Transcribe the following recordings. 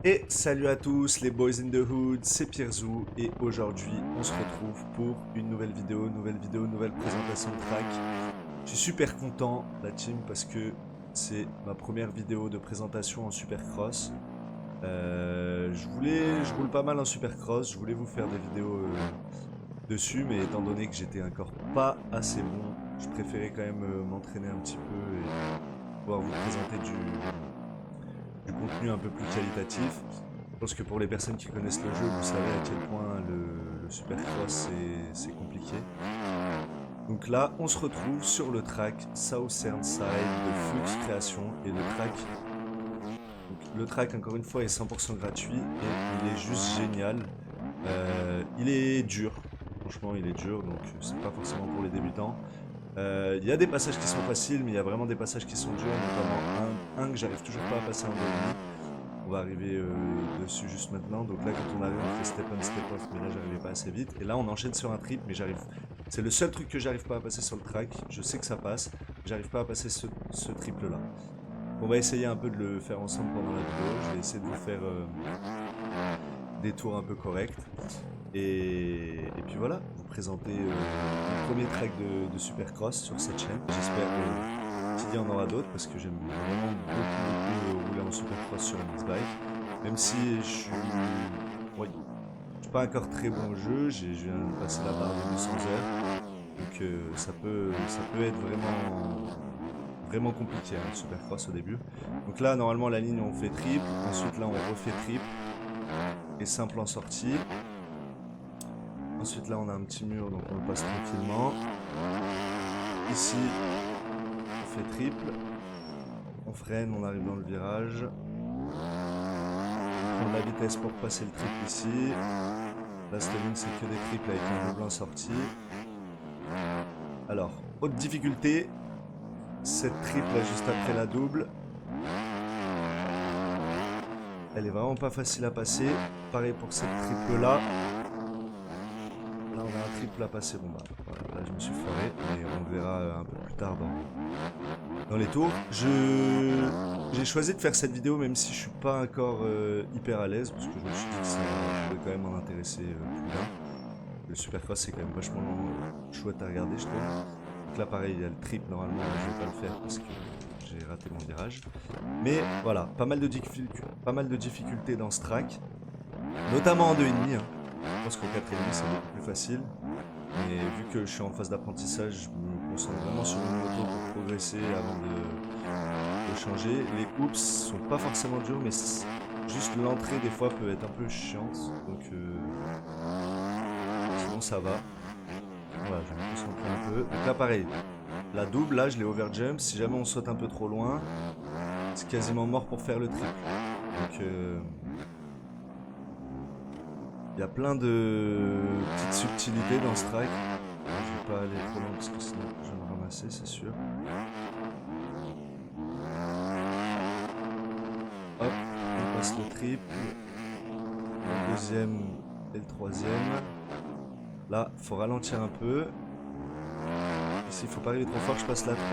Et salut à tous les boys in the hood, c'est Pierzou et aujourd'hui on se retrouve pour une nouvelle vidéo, nouvelle présentation de track. Je suis super content la team parce que c'est ma première vidéo de présentation en Supercross. Je roule pas mal en Supercross, je voulais vous faire des vidéos dessus, mais étant donné que j'étais encore pas assez bon, je préférais quand même m'entraîner un petit peu et pouvoir vous présenter du contenu un peu plus qualitatif. Je pense que pour les personnes qui connaissent le jeu, vous savez à quel point le Supercross c'est compliqué. Donc là, on se retrouve sur le track Southern Side de Flux Création et le track. Donc, le track, encore une fois, est 100% gratuit et il est juste génial. Il est dur, franchement, il est dur, donc c'est pas forcément pour les débutants. Il y a des passages qui sont faciles, mais il y a vraiment des passages qui sont durs, notamment un que j'arrive toujours pas à passer en demi. On va arriver dessus juste maintenant. Donc là, quand on arrive, on fait step on, step off, mais là, j'arrivais pas assez vite. Et là, on enchaîne sur un trip, mais j'arrive. C'est le seul truc que j'arrive pas à passer sur le track. Je sais que ça passe, j'arrive pas à passer ce triple là. On va essayer un peu de le faire ensemble pendant la vidéo. Je vais essayer de vous faire des tours un peu corrects. Et puis voilà, vous présenter le premier track de Supercross sur cette chaîne. J'espère qu'il y en aura d'autres parce que j'aime vraiment beaucoup rouler en Supercross sur un X-Bike. Même si je suis pas encore très bon au jeu, je viens de passer la barre de 200 heures. Donc ça peut être vraiment compliqué le Supercross au début. Donc là, normalement, la ligne on fait triple, ensuite là on refait triple et simple en sortie. Ensuite là on a un petit mur, donc on le passe tranquillement. Ici on fait triple, on freine, on arrive dans le virage. On prend de la vitesse pour passer le triple ici. Là cette ligne c'est que des triples avec un double en sortie. Alors, haute difficulté, cette triple là juste après la double. Elle est vraiment pas facile à passer. Pareil pour cette triple là. Là on a un triple à passer, bon bah voilà, là je me suis foiré, mais on verra un peu plus tard dans les tours. J'ai choisi de faire cette vidéo même si je suis pas encore hyper à l'aise, parce que je me suis dit que ça pourrait quand même en intéresser plus d'un. Le Supercross c'est quand même vachement chouette à regarder je trouve. Donc là pareil il y a le triple, normalement je vais pas le faire parce que j'ai raté mon virage. Mais voilà, pas mal de difficultés dans ce track, notamment en 2,5 hein. Je pense qu'au 4,5 c'est beaucoup plus facile. Mais vu que je suis en phase d'apprentissage, je me concentre vraiment sur une moto pour progresser avant de changer. Les hoops sont pas forcément durs, mais juste l'entrée des fois peut être un peu chiante. Donc sinon ça va. Voilà, je vais me concentrer un peu. Donc là pareil, la double, là je l'ai overjump. Si jamais on saute un peu trop loin, c'est quasiment mort pour faire le triple. Donc il y a plein de petites subtilités dans ce track. Je vais pas aller trop loin parce que sinon je vais me ramasser, c'est sûr. Hop, on passe le triple, le deuxième et le troisième. Là, faut ralentir un peu. Ici, il faut pas arriver trop fort, je passe la 3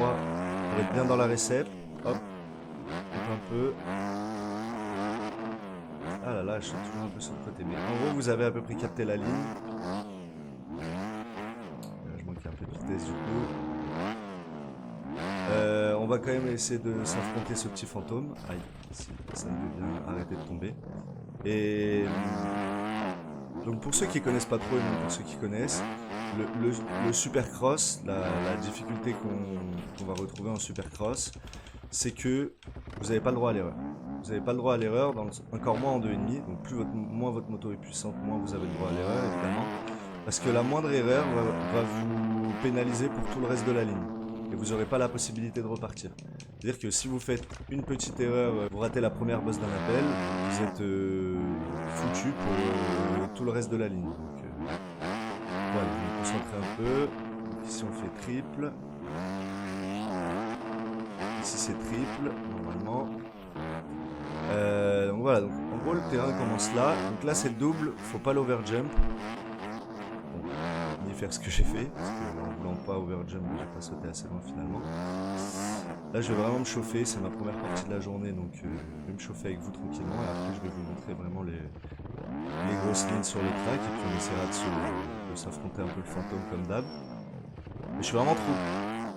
pour être bien dans la récep. Hop, un peu. Ah là là, je suis toujours un peu sur le côté. Mais en gros, vous avez à peu près capté la ligne. Je manque un peu de vitesse du coup. On va quand même essayer de s'affronter ce petit fantôme. Aïe, si ça veut bien arrêter de tomber. Et donc pour ceux qui connaissent pas trop et même pour ceux qui connaissent, le Supercross, la difficulté qu'on va retrouver en Supercross, c'est que vous n'avez pas le droit à l'erreur. Vous n'avez pas le droit à l'erreur, encore moins en 2,5. Donc moins votre moto est puissante, moins vous avez le droit à l'erreur évidemment. Parce que la moindre erreur va vous pénaliser pour tout le reste de la ligne. Et vous n'aurez pas la possibilité de repartir. C'est-à-dire que si vous faites une petite erreur, vous ratez la première bosse d'un appel, vous êtes foutu pour tout le reste de la ligne. Donc voilà, je vais me concentrer un peu. Donc, ici on fait triple. Ici c'est triple, normalement. Donc voilà, donc en gros le terrain commence là. Donc là c'est double, faut pas l'overjump. Ni faire ce que j'ai fait, parce que en voulant pas overjump, j'ai pas sauté assez loin finalement. Là je vais vraiment me chauffer, c'est ma première partie de la journée, donc je vais me chauffer avec vous tranquillement et après je vais vous montrer vraiment les grosses lignes sur le track et puis on essaiera de s'affronter un peu le fantôme comme d'hab. Mais je suis vraiment trop...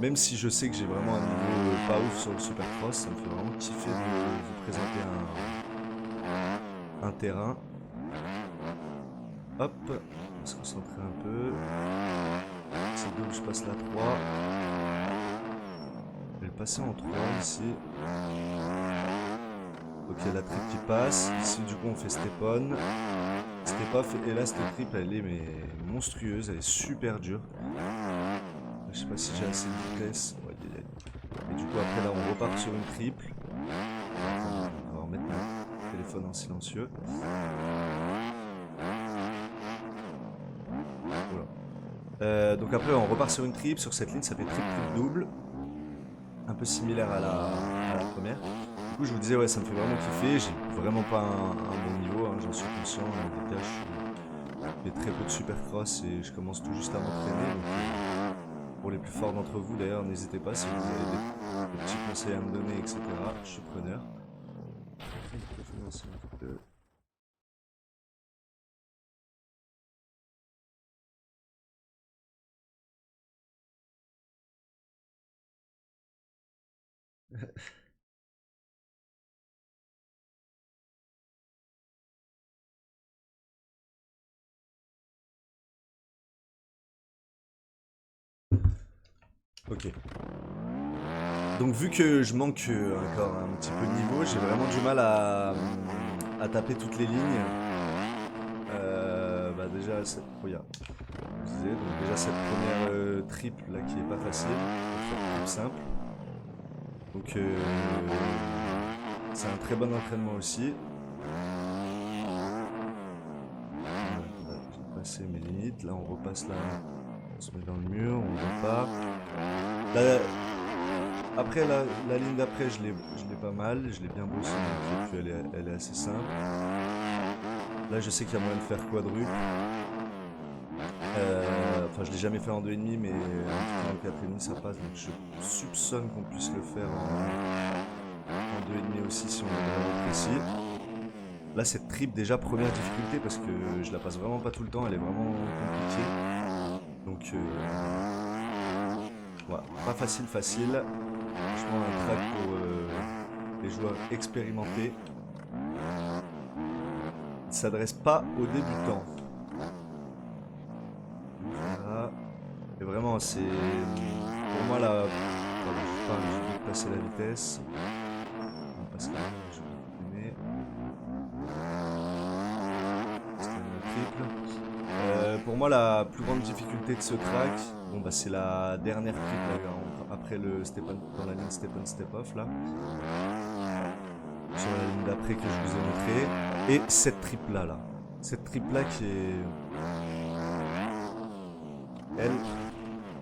Même si je sais que j'ai vraiment un niveau pas ouf sur le Supercross, ça me fait vraiment kiffer de vous présenter un terrain. Hop, on va se concentrer un peu. C'est deux où je passe la 3. Je vais le passer en 3 ici. Ok, la trip qui passe. Ici, du coup, on fait step on. Step off. Et là, cette trip, elle est mais monstrueuse. Elle est super dure. Je sais pas si j'ai assez de vitesse. Ouais, et du coup, après, là, on repart sur une triple. On va remettre mon téléphone en silencieux. Voilà. Donc après, on repart sur une triple. Sur cette ligne, ça fait triple double. Un peu similaire à la première. Du coup, je vous disais, ouais, ça me fait vraiment kiffer. J'ai vraiment pas un bon niveau, hein, j'en suis conscient. En tout cas, je fais très peu de supercross et je commence tout juste à m'entraîner. Donc, pour les plus forts d'entre vous, d'ailleurs, n'hésitez pas si vous avez des petits conseils à me donner, etc. Je suis preneur. Ok. Donc vu que je manque encore un petit peu de niveau, j'ai vraiment du mal à taper toutes les lignes. Bah déjà, regarde, je disais, donc déjà cette première triple là qui est pas facile, triple simple. Donc c'est un très bon entraînement aussi. J'ai passé mes limites, là on repasse là, on se met dans le mur, on repart. Là, après la ligne d'après je l'ai pas mal, je l'ai bien bossé, donc elle est assez simple. Là je sais qu'il y a moyen de faire quadruple. Enfin je l'ai jamais fait en 2,5 mais en 4,5 ça passe, donc je soupçonne qu'on puisse le faire en 2,5 aussi si on est vraiment précis. Là cette triple déjà première difficulté parce que je la passe vraiment pas tout le temps, elle est vraiment compliquée. Donc voilà, pas facile. Franchement un track pour les joueurs expérimentés. Il ne s'adresse pas aux débutants. Voilà. Et vraiment c'est pour moi là. Pardon, j'ai oublié de passer la vitesse. On passe là, je vais continuer. Pour moi, la plus grande difficulté de ce track, bon, bah, c'est la dernière triple après le step on, dans la ligne step on step off là, sur la ligne d'après que je vous ai montré, et cette triple là, cette triple là qui est, elle,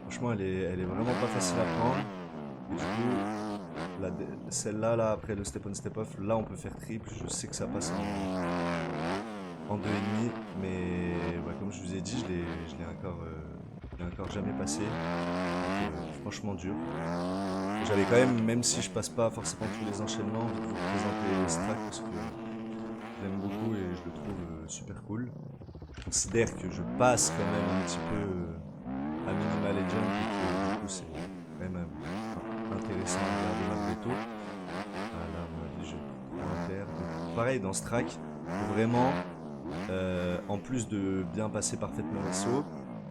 franchement, elle est vraiment pas facile à prendre. Et du coup, celle-là, là, après le step on step off, là, on peut faire triple. Je sais que ça passe en 2,5, mais bah, comme je vous ai dit, je l'ai encore jamais passé. Donc, franchement dur. J'avais quand même si je passe pas forcément tous les enchaînements, envie de vous présenter ce track parce que j'aime beaucoup et je le trouve super cool. Je considère que je passe quand même un petit peu à Minima Legend et que du coup c'est quand même intéressant à regarder malgré tout. Là, à mon avis, je prends un terre. Pareil, dans ce track, vraiment, en plus de bien passer parfaitement les sauts,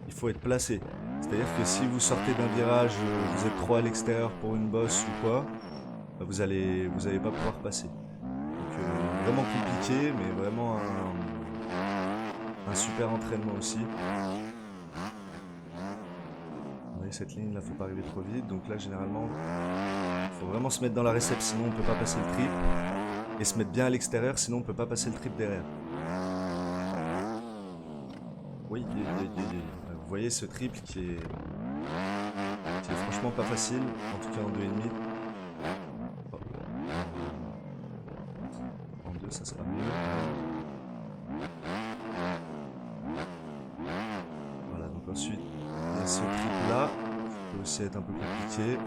il faut être placé. C'est-à-dire que si vous sortez d'un virage, vous êtes trop à l'extérieur pour une bosse ou quoi, bah vous allez pas pouvoir passer. Donc vraiment compliqué, mais vraiment un super entraînement aussi. Vous voyez cette ligne là, faut pas arriver trop vite. Donc là généralement, il faut vraiment se mettre dans la réception, sinon on peut pas passer le trip. Et se mettre bien à l'extérieur, sinon on peut pas passer le trip derrière. Oui, vous voyez ce triple qui est franchement pas facile, en tout cas en 2,5. Oh. En 2 ça sera mieux. Voilà, donc ensuite il y a ce triple là, qui peut aussi être un peu compliqué.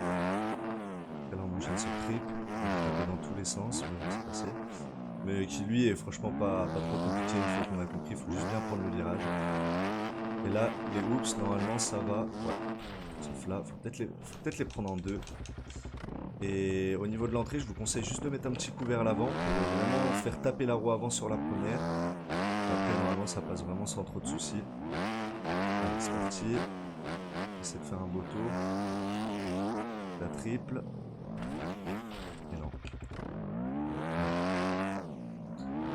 Et là on enchaîne sur le triple, on va dans tous les sens, mais c'est passé. Mais qui lui est franchement pas trop compliqué, une fois qu'on a compris, il faut juste bien prendre le virage. Et là, les hoops, normalement ça va, ouais, sauf là, faut peut-être les prendre en deux. Et au niveau de l'entrée, je vous conseille juste de mettre un petit coup vers l'avant pour vraiment faire taper la roue avant sur la première. Après, normalement, ça passe vraiment sans trop de soucis. Allez, c'est parti. J'essaie de faire un beau tour. La triple. Et non.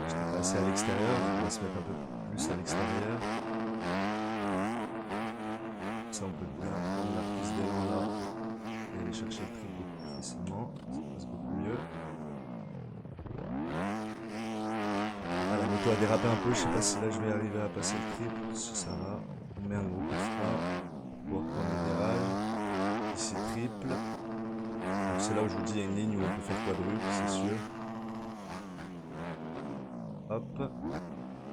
J'étais passé à l'extérieur, on va se mettre un peu plus à l'extérieur. Ça, on peut bien prendre la prise d'élan là et aller chercher le triple beaucoup plus facilement. Ça passe beaucoup mieux. Ah, la moto a dérapé un peu, je sais pas si là je vais arriver à passer le triple. Si ça va, on met un gros coup de frein pour pouvoir prendre le virage. Ici, triple. C'est là où je vous dis, il y a une ligne où on peut faire quadruple, c'est sûr. Hop.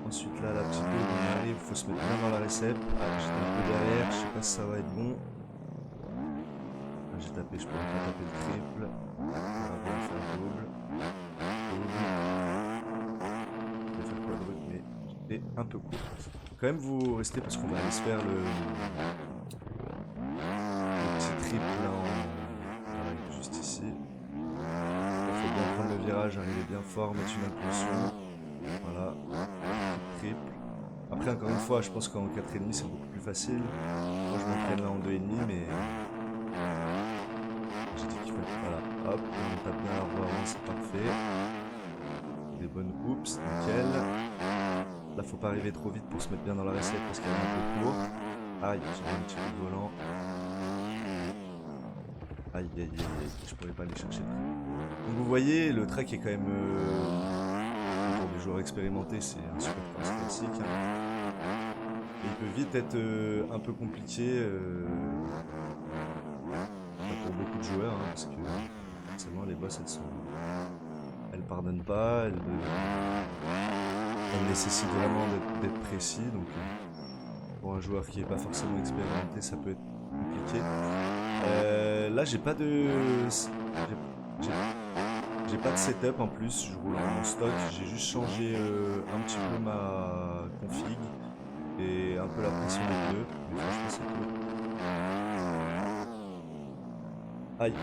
Ensuite là, la petite double, on arrive, il faut se mettre bien dans la récep. Ah, j'étais un peu derrière, je sais pas si ça va être bon. Ah, j'ai tapé, je pourrais pas taper le triple. On va bien faire double. Double. Je vais faire quadruple, mais j'étais un peu court. Quand même vous restez parce qu'on va aller se faire le petit triple là en... juste ici. Il faut bien prendre le virage, arriver bien fort, mettre une impulsion. Voilà, triple. Après, encore une fois, je pense qu'en 4,5 c'est beaucoup plus facile. Moi je m'entraîne là en 2,5, mais j'ai dit qu'il fallait. Voilà, hop, on tape bien la roue avant, c'est parfait. Des bonnes hoops, nickel. Là, faut pas arriver trop vite pour se mettre bien dans la recette parce qu'elle est un peu courte. Aïe, j'ai un petit coup de volant. Aïe, aïe, aïe, aïe, je pourrais pas aller chercher le truc. Donc vous voyez, le track est quand même... pour des joueurs expérimentés, c'est un super cross classique. Hein. Et il peut vite être un peu compliqué pour beaucoup de joueurs, hein, parce que forcément les boss elles pardonnent pas, elles nécessitent vraiment d'être précis, donc pour un joueur qui n'est pas forcément expérimenté, ça peut être compliqué. Là, j'ai pas de setup en plus, je roule en stock, j'ai juste changé un petit peu ma config et un peu la pression des pneus, mais franchement c'est tout. Aïe.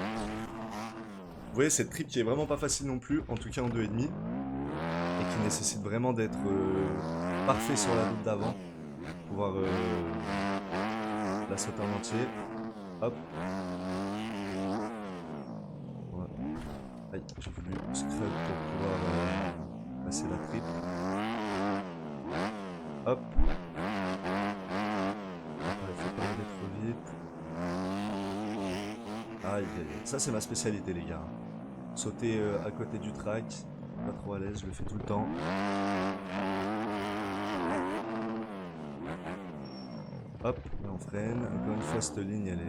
Vous voyez cette trip qui est vraiment pas facile non plus, en tout cas en 2,5, et qui nécessite vraiment d'être parfait sur la double d'avant pour pouvoir la sauter en entier. Hop. Voilà. Aïe, j'ai voulu scrub pour pouvoir passer la triple. Hop. Il faut pas aller trop vite. Aïe, ça c'est ma spécialité les gars. Sauter à côté du track, pas trop à l'aise, je le fais tout le temps. Hop, là on freine. Encore une fois cette ligne elle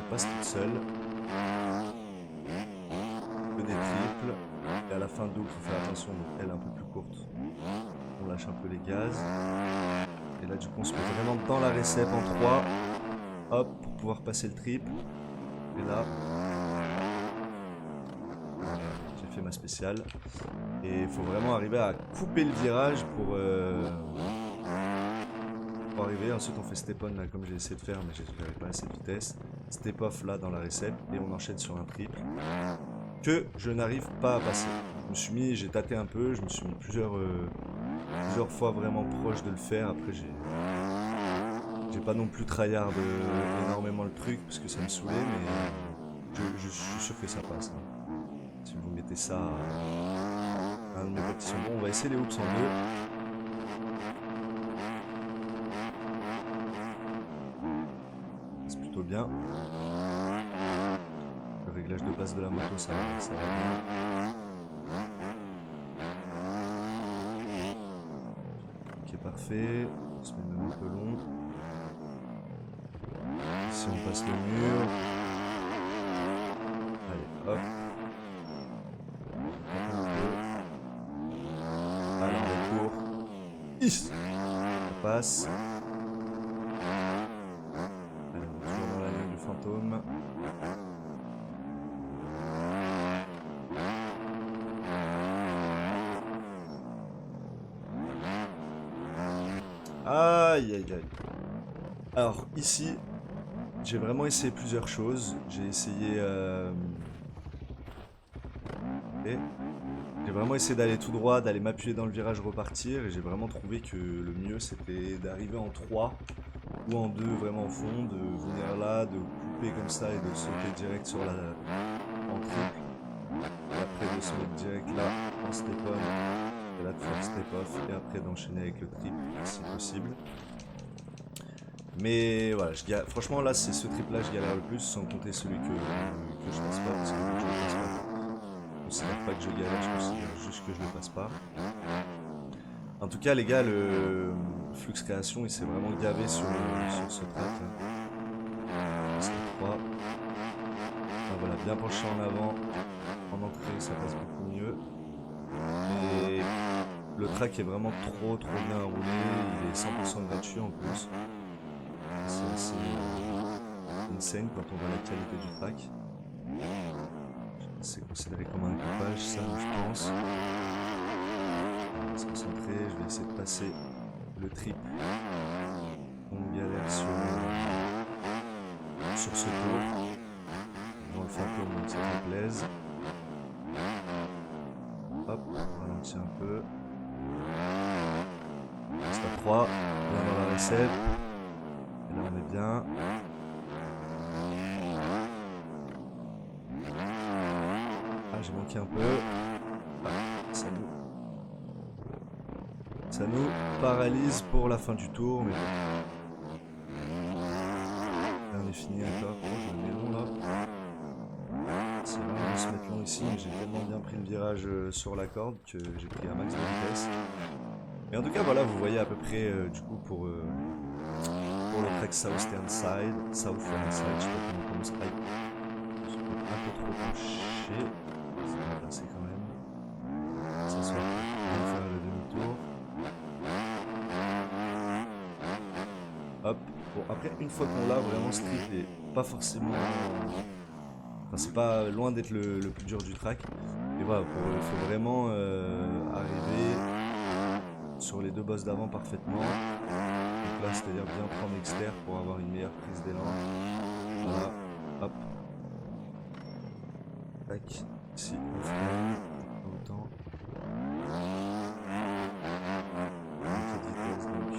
passe toute seule. Que des triples. Et à la fin double, il faut faire attention, donc elle est un peu plus courte. On lâche un peu les gaz. Et là du coup on se met vraiment dans la récep en 3. Hop, pour pouvoir passer le triple. Et là, j'ai fait ma spéciale. Et il faut vraiment arriver à couper le virage pour arriver. Ensuite on fait step on là comme j'ai essayé de faire, mais j'avais pas assez de vitesse. Step off là dans la récep et on enchaîne sur un triple que je n'arrive pas à passer. Je me suis mis, j'ai tâté un peu, je me suis mis plusieurs fois vraiment proche de le faire. Après j'ai pas non plus tryhard énormément le truc parce que ça me saoulait, mais je suis sûr que ça passe. Hein. Si vous mettez ça à un de mes potes qui sont bons, on va essayer les hoops en deux. C'est plutôt bien. Le réglage de passe de la moto, ça va bien. Ok, parfait. On se met même un peu long. Ici on passe le mur. Allez, hop. Un peu. Allez, on est court. On passe. Allez, on est toujours dans la ligne du fantôme. Aïe aïe aïe. Alors ici, j'ai vraiment essayé plusieurs choses. J'ai essayé... et j'ai vraiment essayé d'aller tout droit, d'aller m'appuyer dans le virage, repartir. Et j'ai vraiment trouvé que le mieux c'était d'arriver en 3 ou en 2 vraiment au fond, de venir là, de couper comme ça et de sauter direct sur la... en triple. Et après de se mettre direct là en step-on. Et là de faire step-off et après d'enchaîner avec le triple si possible. Mais voilà, franchement là c'est ce trip là je galère le plus, sans compter celui que je passe pas, parce que vu que je le passe pas, je considère pas que je galère, je considère juste que je le passe pas. En tout cas les gars, le Flux Création il s'est vraiment gavé sur ce track là. C'est 3. Ah, voilà, bien penché en avant, en entrée ça passe beaucoup mieux. Et le track est vraiment trop bien roulé, il est 100% gratuit en plus. C'est assez insane quand on voit la qualité du track. C'est considéré comme un coupage, ça, je pense. On va se concentrer, je vais essayer de passer le triple. On galère sur ce tour. On va le faire comme donc ça me plaise. Hop, on ralentit un peu. Stop 3, bien dans la recette. Et là on est bien. Ah, j'ai manqué un peu. Ah, ça nous paralyse pour la fin du tour, mais bon. Là on est fini encore. Oh, je me mets long là. C'est rare de se mettre long ici, mais j'ai tellement bien pris le virage sur la corde que j'ai pris un max de vitesse. Mais en tout cas, voilà, vous voyez à peu près du coup pour le track Southern Side, je sais pas comment on prononce, je suis un peu trop penché, ça va passer quand même. Ça soit pour faire le demi-tour. Hop, bon après une fois qu'on l'a, vraiment ce trip est pas forcément... Enfin c'est pas loin d'être le plus dur du track. Et voilà, il faut vraiment arriver sur les deux bosses d'avant parfaitement. Donc là, c'est-à-dire bien prendre externe pour avoir une meilleure prise d'élan. Voilà, hop. Tac, ici, on freine, autant. Petite vitesse, donc.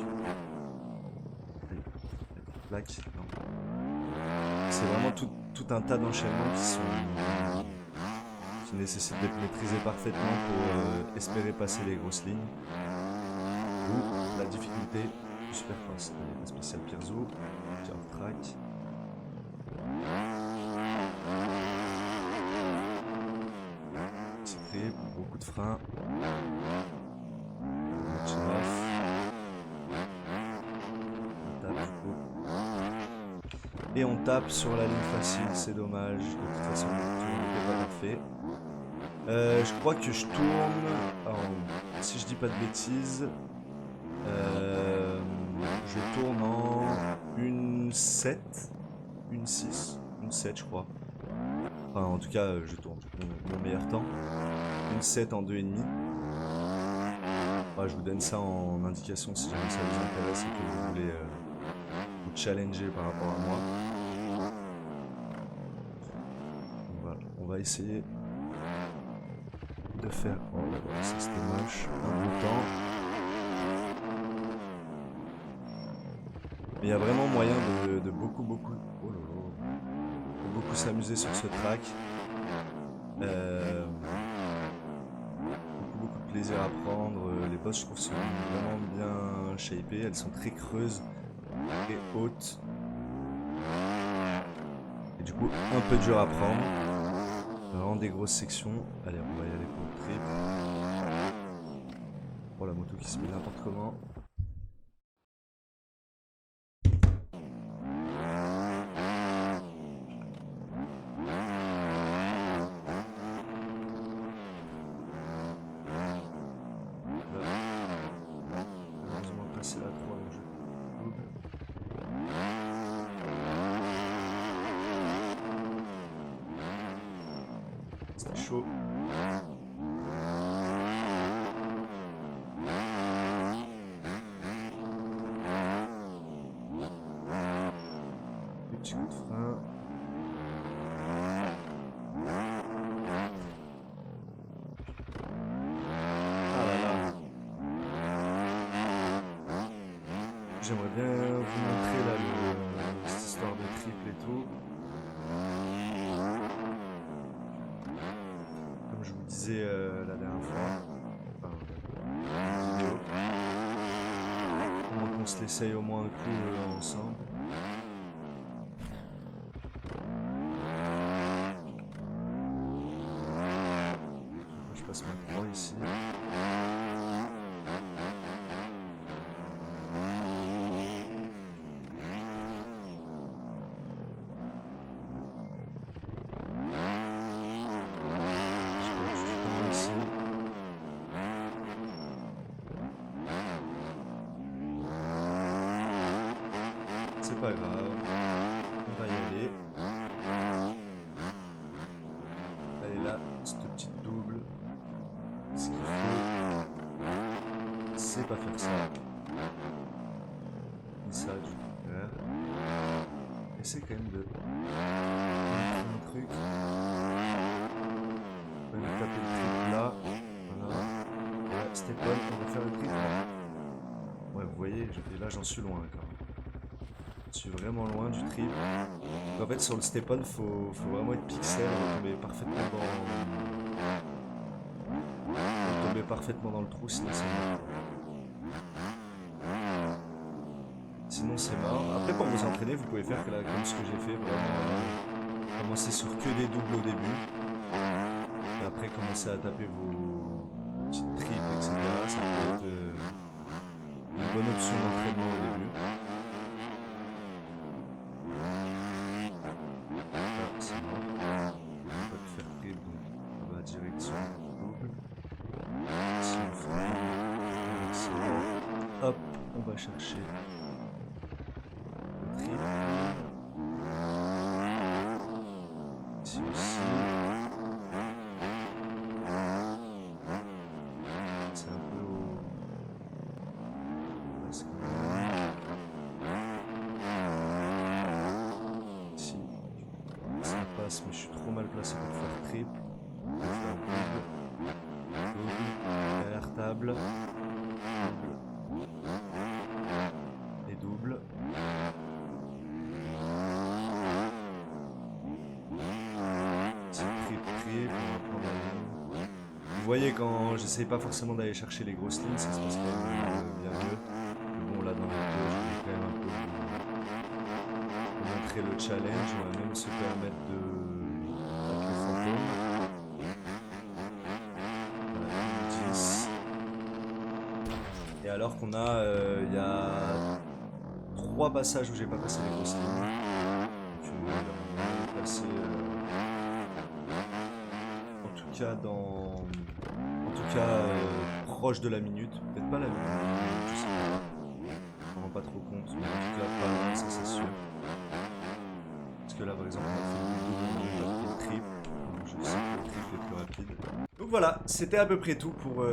Plaque, non. C'est vraiment tout un tas d'enchaînements qui nécessitent d'être maîtrisés parfaitement pour espérer passer les grosses lignes. Ou la difficulté du supercross. Allez, la spéciale Pierzo, petit off-track. Petit trip, beaucoup de freins. Match off. On tape du coup. Et on tape sur la ligne facile, c'est dommage. De toute façon, le tour n'était pas parfait. Je crois que je tourne. Alors, si je dis pas de bêtises. Je tourne en une 7, une 6, une 7 je crois. Enfin en tout cas je tourne mon meilleur temps. Une 7 en 2,5. Ouais, je vous donne ça en indication si jamais ça vous intéresse et que vous voulez vous challenger par rapport à moi. Donc, voilà, on va essayer de faire... Oh là là, ça c'était moche. Un bon temps. Mais il y a vraiment moyen de beaucoup oh là là, de beaucoup s'amuser sur ce track. Beaucoup de plaisir à prendre. Les bosses je trouve sont vraiment bien shapées. Elles sont très creuses et hautes. Et du coup un peu dur à prendre. Vraiment des grosses sections. Allez, on va y aller pour le trip. Oh la moto qui se met n'importe comment. C'est la 3 donc je double. C'était chaud. petit coup de frein. Ah là là. J'aimerais bien vous montrer là cette histoire de triple et tout. Comme je vous disais la dernière fois, enfin, en vidéo, comment qu'on se l'essaye au moins un coup ensemble. Je passe ma croix ici. C'est pas grave, on va y aller. Allez là, cette petite double. Ce qu'il faut, c'est pas faire ça. Ni ça, du faire. Essaye quand même de faire un truc. On va taper le triple là. Voilà. Et là, step on, on va faire le triple. Ouais, vous voyez, et là j'en suis loin quand même. Je suis vraiment loin du trip. Donc en fait sur le step-on faut vraiment être pixel, on va tomber parfaitement dans le trou, sinon c'est mort. Sinon c'est mort. Après pour vous entraîner vous pouvez faire comme ce que j'ai fait, vraiment commencer sur que des doubles au début. Et après commencer à taper vos petites triples, etc. Ça peut être une bonne option d'entraînement au début. Hop, on va chercher le triple. Ici aussi. C'est un peu haut. Parce que ici, ça passe, mais je suis trop mal placé pour faire triple. On va faire double, derrière table. Et double. C'est triple, on va prendre la ligne. Vous voyez quand j'essaye pas forcément d'aller chercher les grosses lignes, ça se passe quand même bien mieux. Mais bon là dans les deux, je vais quand même un peu vous montrer le challenge, on va même se permettre de taper le fantôme. Voilà, 10. Et alors qu'on a, il y a 3 passages où j'ai pas passé les grosses lignes. Donc on va passer, en tout cas proche de la minute, peut-être pas la minute, je sais pas, je me rends pas trop compte, mais en tout cas pas loin, ça c'est sûr. Parce que là par exemple on a fait le double, on a fait le triple, donc je sais que le triple est plus rapide. Donc voilà, c'était à peu près tout pour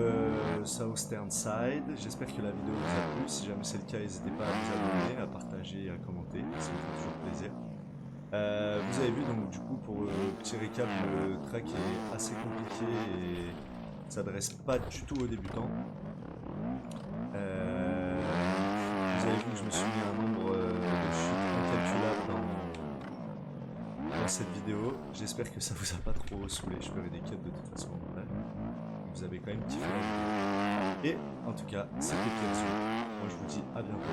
Southern Side. J'espère que la vidéo vous a plu. Si jamais c'est le cas, n'hésitez pas à vous abonner, à partager et à commenter. Ça me fait toujours plaisir. Vous avez vu, donc du coup, pour petit récap, le track est assez compliqué et s'adresse pas du tout aux débutants. Vous avez vu que je me suis mis un nombre de chutes incalculable dans cette vidéo. J'espère que ça vous a pas trop saoulé. Je ferai des cuts de toute façon en vrai. Vous avez quand même kiffé la vidéo. Et en tout cas, c'était Piazzo. Moi je vous dis à bientôt.